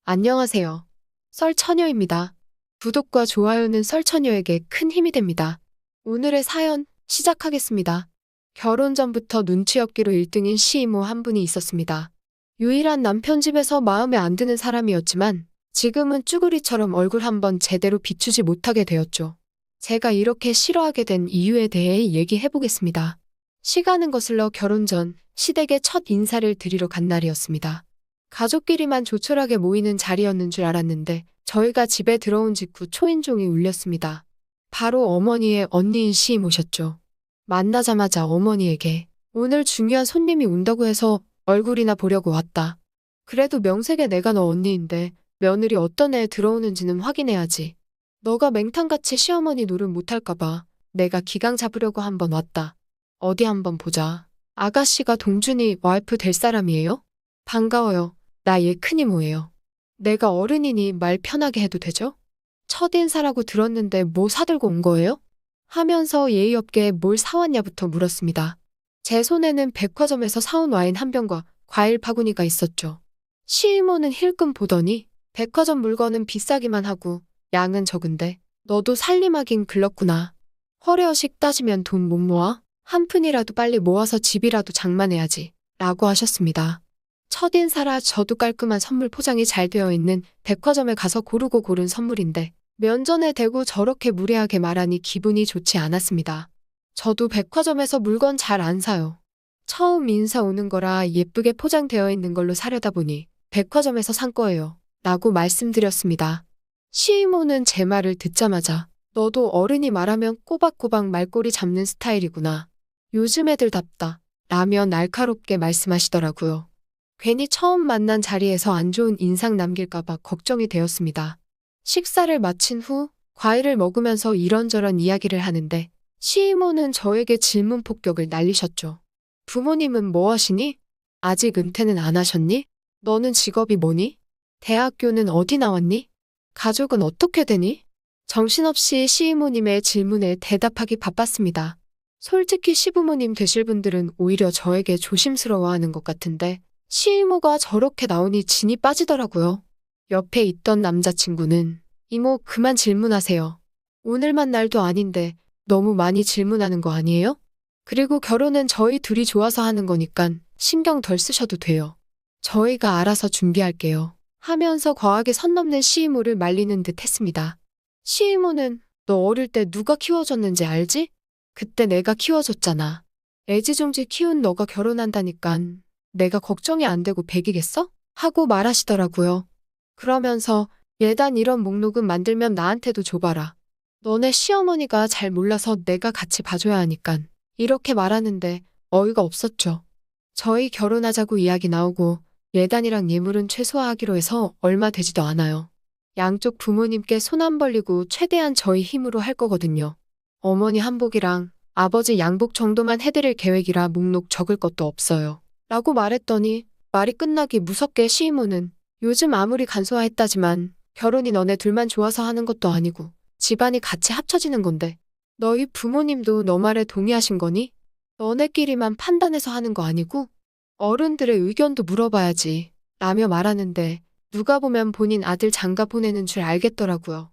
안녕하세요. 썰처녀입니다. 구독과 좋아요는 썰처녀에게 큰 힘이 됩니다. 오늘의 사연 시작하겠습니다. 결혼 전부터 눈치 없기로 1등인 시이모 한 분이 있었습니다. 유일한 남편 집에서 마음에 안 드는 사람이었지만 지금은 쭈구리처럼 얼굴 한번 제대로 비추지 못하게 되었죠. 제가 이렇게 싫어하게 된 이유에 대해 얘기해 보겠습니다. 시간은 거슬러 결혼 전 시댁에 첫 인사를 드리러 간 날이었습니다. 가족끼리만 조촐하게 모이는 자리였는 줄 알았는데 저희가 집에 들어온 직후 초인종이 울렸습니다. 바로 어머니의 언니인 시이모셨죠. 만나자마자 어머니에게 오늘 중요한 손님이 온다고 해서 얼굴이나 보려고 왔다. 그래도 명색에 내가 너 언니인데 며느리 어떤 애 들어오는지는 확인해야지. 너가 맹탕같이 시어머니 노릇 못할까봐 내가 기강 잡으려고 한번 왔다. 어디 한번 보자. 아가씨가 동준이 와이프 될 사람이에요? 반가워요. 나 얘 큰이모예요. 내가 어른이니 말 편하게 해도 되죠? 첫인사라고 들었는데 뭐 사들고 온 거예요? 하면서 예의 없게 뭘 사왔냐부터 물었습니다. 제 손에는 백화점에서 사온 와인 한 병과 과일 바구니가 있었죠. 시이모는 힐끔 보더니 백화점 물건은 비싸기만 하고 양은 적은데 너도 살림하긴 글렀구나. 허례허식 따지면 돈 못 모아? 한 푼이라도 빨리 모아서 집이라도 장만해야지. 라고 하셨습니다. 첫인사라 저도 깔끔한 선물 포장이 잘 되어 있는 백화점에 가서 고르고 고른 선물인데 면전에 대고 저렇게 무례하게 말하니 기분이 좋지 않았습니다. 저도 백화점에서 물건 잘 안 사요. 처음 인사 오는 거라 예쁘게 포장되어 있는 걸로 사려다 보니 백화점에서 산 거예요. 라고 말씀드렸습니다. 시이모는 제 말을 듣자마자 너도 어른이 말하면 꼬박꼬박 말꼬리 잡는 스타일이구나. 요즘 애들답다. 라며 날카롭게 말씀하시더라고요. 괜히 처음 만난 자리에서 안 좋은 인상 남길까봐 걱정이 되었습니다. 식사를 마친 후 과일을 먹으면서 이런저런 이야기를 하는데 시이모는 저에게 질문 폭격을 날리셨죠. 부모님은 뭐 하시니? 아직 은퇴는 안 하셨니? 너는 직업이 뭐니? 대학교는 어디 나왔니? 가족은 어떻게 되니? 정신없이 시이모님의 질문에 대답하기 바빴습니다. 솔직히 시부모님 되실 분들은 오히려 저에게 조심스러워하는 것 같은데 시이모가 저렇게 나오니 진이 빠지더라고요. 옆에 있던 남자친구는 이모 그만 질문하세요. 오늘만 날도 아닌데 너무 많이 질문하는 거 아니에요? 그리고 결혼은 저희 둘이 좋아서 하는 거니깐 신경 덜 쓰셔도 돼요. 저희가 알아서 준비할게요. 하면서 과하게 선 넘는 시이모를 말리는 듯 했습니다. 시이모는 너 어릴 때 누가 키워줬는지 알지? 그때 내가 키워줬잖아. 애지중지 키운 너가 결혼한다니깐 내가 걱정이 안 되고 백이겠어? 하고 말하시더라고요. 그러면서 예단 이런 목록은 만들면 나한테도 줘봐라. 너네 시어머니가 잘 몰라서 내가 같이 봐줘야 하니깐. 이렇게 말하는데 어이가 없었죠. 저희 결혼하자고 이야기 나오고 예단이랑 예물은 최소화하기로 해서 얼마 되지도 않아요. 양쪽 부모님께 손 안 벌리고 최대한 저희 힘으로 할 거거든요. 어머니 한복이랑 아버지 양복 정도만 해드릴 계획이라 목록 적을 것도 없어요. 라고 말했더니 말이 끝나기 무섭게 시이모는 요즘 아무리 간소화했다지만 결혼이 너네 둘만 좋아서 하는 것도 아니고 집안이 같이 합쳐지는 건데 너희 부모님도 너 말에 동의하신 거니? 너네끼리만 판단해서 하는 거 아니고 어른들의 의견도 물어봐야지 라며 말하는데 누가 보면 본인 아들 장가 보내는 줄 알겠더라고요.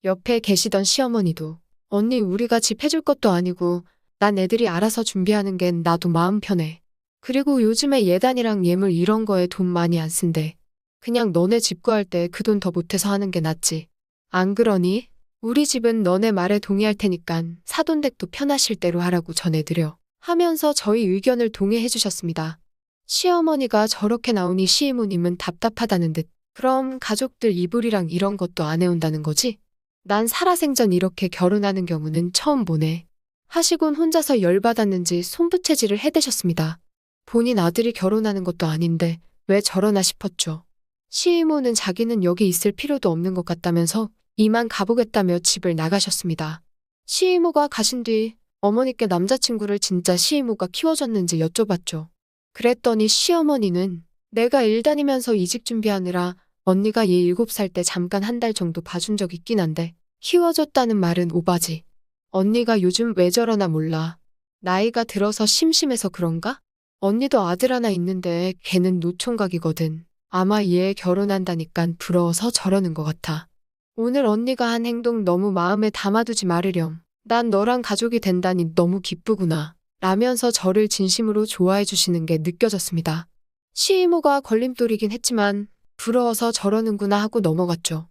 옆에 계시던 시어머니도 언니 우리가 집 해줄 것도 아니고 난 애들이 알아서 준비하는 게 나도 마음 편해. 그리고 요즘에 예단이랑 예물 이런 거에 돈 많이 안 쓴대. 그냥 너네 집 구할 때 그 돈 더 보태서 하는 게 낫지. 안 그러니? 우리 집은 너네 말에 동의할 테니깐 사돈댁도 편하실 대로 하라고 전해드려. 하면서 저희 의견을 동의해 주셨습니다. 시어머니가 저렇게 나오니 시이모님은 답답하다는 듯 그럼 가족들 이불이랑 이런 것도 안 해온다는 거지? 난 살아생전 이렇게 결혼하는 경우는 처음 보네. 하시곤 혼자서 열받았는지 손부채질을 해대셨습니다. 본인 아들이 결혼하는 것도 아닌데 왜 저러나 싶었죠. 시이모는 자기는 여기 있을 필요도 없는 것 같다면서 이만 가보겠다며 집을 나가셨습니다. 시이모가 가신 뒤 어머니께 남자친구를 진짜 시이모가 키워줬는지 여쭤봤죠. 그랬더니 시어머니는 내가 일 다니면서 이직 준비하느라 언니가 얘 7살 때 잠깐 한 달 정도 봐준 적 있긴 한데 키워줬다는 말은 오바지. 언니가 요즘 왜 저러나 몰라. 나이가 들어서 심심해서 그런가? 언니도 아들 하나 있는데 걔는 노총각이거든. 아마 얘 결혼한다니깐 부러워서 저러는 것 같아. 오늘 언니가 한 행동 너무 마음에 담아두지 말으렴. 난 너랑 가족이 된다니 너무 기쁘구나. 라면서 저를 진심으로 좋아해 주시는 게 느껴졌습니다. 시이모가 걸림돌이긴 했지만 부러워서 저러는구나 하고 넘어갔죠.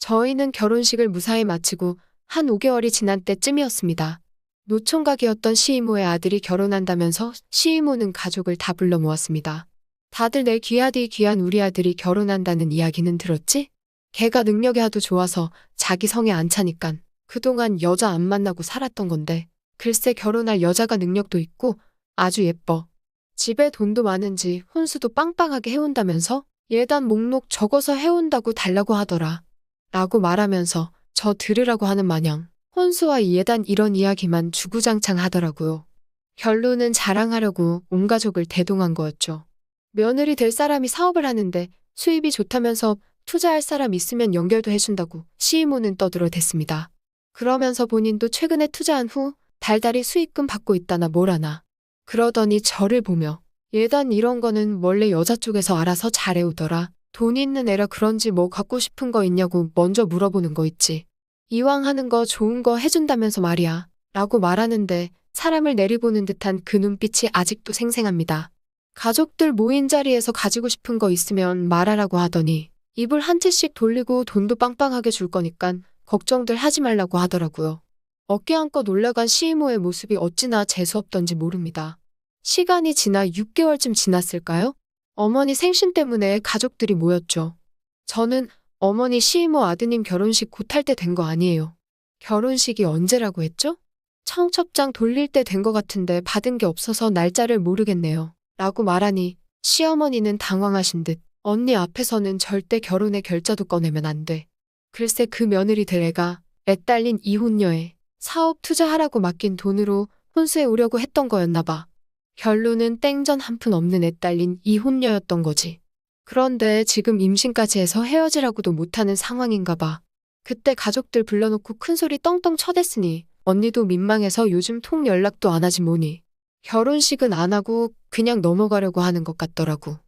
저희는 결혼식을 무사히 마치고 한 5개월이 지난 때쯤이었습니다. 노총각이었던 시이모의 아들이 결혼한다면서 시이모는 가족을 다 불러 모았습니다. 다들 내 귀하디 귀한 우리 아들이 결혼한다는 이야기는 들었지? 걔가 능력이 하도 좋아서 자기 성에 안 차니깐 그동안 여자 안 만나고 살았던 건데 글쎄 결혼할 여자가 능력도 있고 아주 예뻐. 집에 돈도 많은지 혼수도 빵빵하게 해온다면서 예단 목록 적어서 해온다고 달라고 하더라. 라고 말하면서 저 들으라고 하는 마냥 혼수와 예단 이런 이야기만 주구장창 하더라고요. 결론은 자랑하려고 온 가족을 대동한 거였죠. 며느리 될 사람이 사업을 하는데 수입이 좋다면서 투자할 사람 있으면 연결도 해준다고 시이모는 떠들어댔습니다. 그러면서 본인도 최근에 투자한 후 달달이 수익금 받고 있다나 뭐라나. 그러더니 저를 보며 예단 이런 거는 원래 여자 쪽에서 알아서 잘해오더라. 돈 있는 애라 그런지 뭐 갖고 싶은 거 있냐고 먼저 물어보는 거 있지. 이왕 하는 거 좋은 거 해준다면서 말이야. 라고 말하는데 사람을 내리보는 듯한 그 눈빛이 아직도 생생합니다. 가족들 모인 자리에서 가지고 싶은 거 있으면 말하라고 하더니 입을 한 채씩 돌리고 돈도 빵빵하게 줄 거니깐 걱정들 하지 말라고 하더라고요. 어깨 안고 놀라간 시이모의 모습이 어찌나 재수없던지 모릅니다. 시간이 지나 6개월쯤 지났을까요? 어머니 생신 때문에 가족들이 모였죠. 저는 어머니 시이모 아드님 결혼식 곧 할 때 된 거 아니에요. 결혼식이 언제라고 했죠? 청첩장 돌릴 때 된 거 같은데 받은 게 없어서 날짜를 모르겠네요. 라고 말하니 시어머니는 당황하신 듯 언니 앞에서는 절대 결혼의 결자도 꺼내면 안 돼. 글쎄 그 며느리 될 애가 애 딸린 이혼녀에 사업 투자하라고 맡긴 돈으로 혼수해 오려고 했던 거였나 봐. 결론은 땡전 한 푼 없는 애 딸린 이혼녀였던 거지. 그런데 지금 임신까지 해서 헤어지라고도 못하는 상황인가 봐. 그때 가족들 불러놓고 큰소리 떵떵 쳐댔으니 언니도 민망해서 요즘 통 연락도 안 하지 뭐니. 결혼식은 안 하고 그냥 넘어가려고 하는 것 같더라고.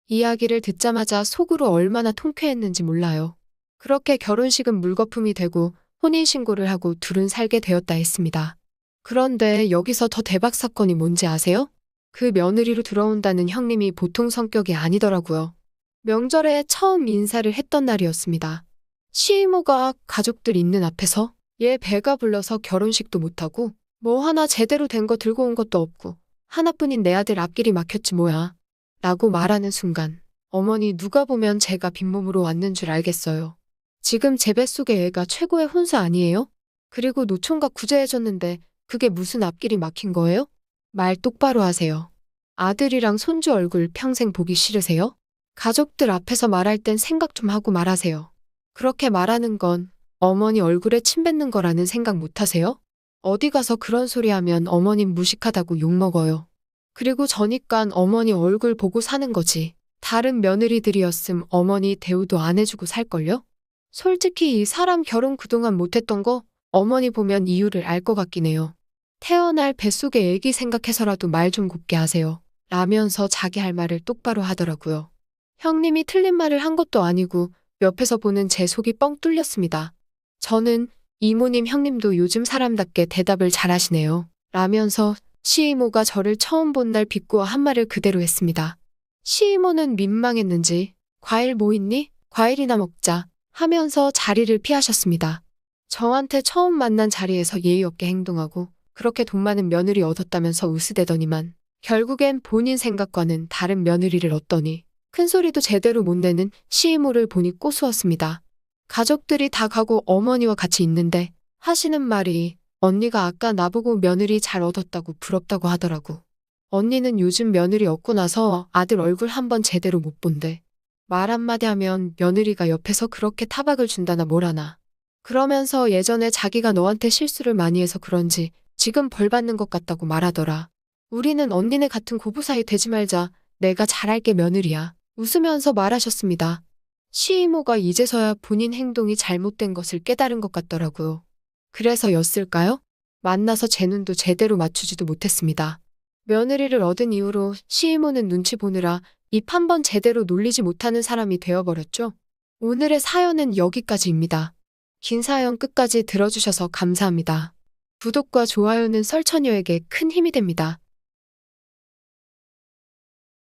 이야기를 듣자마자 속으로 얼마나 통쾌했는지 몰라요. 그렇게 결혼식은 물거품이 되고 혼인신고를 하고 둘은 살게 되었다 했습니다. 그런데 여기서 더 대박 사건이 뭔지 아세요? 그 며느리로 들어온다는 형님이 보통 성격이 아니더라고요. 명절에 처음 인사를 했던 날이었습니다. 시이모가 가족들 있는 앞에서 얘 배가 불러서 결혼식도 못하고 뭐 하나 제대로 된 거 들고 온 것도 없고 하나뿐인 내 아들 앞길이 막혔지 뭐야. 라고 말하는 순간 어머니 누가 보면 제가 빈몸으로 왔는 줄 알겠어요. 지금 제 뱃속에 애가 최고의 혼수 아니에요? 그리고 노총각 구제해줬는데 그게 무슨 앞길이 막힌 거예요? 말 똑바로 하세요. 아들이랑 손주 얼굴 평생 보기 싫으세요? 가족들 앞에서 말할 땐 생각 좀 하고 말하세요. 그렇게 말하는 건 어머니 얼굴에 침 뱉는 거라는 생각 못 하세요? 어디 가서 그런 소리 하면 어머님 무식하다고 욕먹어요. 그리고 저니깐 어머니 얼굴 보고 사는 거지. 다른 며느리들이었음 어머니 대우도 안 해주고 살걸요? 솔직히 이 사람 결혼 그동안 못했던 거 어머니 보면 이유를 알 것 같긴 해요. 태어날 뱃속에 애기 생각해서라도 말 좀 곱게 하세요. 라면서 자기 할 말을 똑바로 하더라고요. 형님이 틀린 말을 한 것도 아니고 옆에서 보는 제 속이 뻥 뚫렸습니다. 저는 이모님 형님도 요즘 사람답게 대답을 잘하시네요. 라면서 시이모가 저를 처음 본 날 비꼬아 한 말을 그대로 했습니다. 시이모는 민망했는지 과일 뭐 있니? 과일이나 먹자 하면서 자리를 피하셨습니다. 저한테 처음 만난 자리에서 예의 없게 행동하고 그렇게 돈 많은 며느리 얻었다면서 으스대더니만 결국엔 본인 생각과는 다른 며느리를 얻더니 큰소리도 제대로 못 내는 시이모를 보니 꼬수었습니다. 가족들이 다 가고 어머니와 같이 있는데 하시는 말이 언니가 아까 나보고 며느리 잘 얻었다고 부럽다고 하더라고. 언니는 요즘 며느리 얻고 나서 아들 얼굴 한번 제대로 못 본대. 말 한마디 하면 며느리가 옆에서 그렇게 타박을 준다나 뭐라나. 그러면서 예전에 자기가 너한테 실수를 많이 해서 그런지 지금 벌 받는 것 같다고 말하더라. 우리는 언니네 같은 고부 사이 되지 말자. 내가 잘할게 며느리야. 웃으면서 말하셨습니다. 시이모가 이제서야 본인 행동이 잘못된 것을 깨달은 것 같더라고요. 그래서였을까요? 만나서 제 눈도 제대로 맞추지도 못했습니다. 며느리를 얻은 이후로 시이모는 눈치 보느라 입 한 번 제대로 놀리지 못하는 사람이 되어버렸죠. 오늘의 사연은 여기까지입니다. 긴 사연 끝까지 들어주셔서 감사합니다. 구독과 좋아요는 썰처녀에게 큰 힘이 됩니다.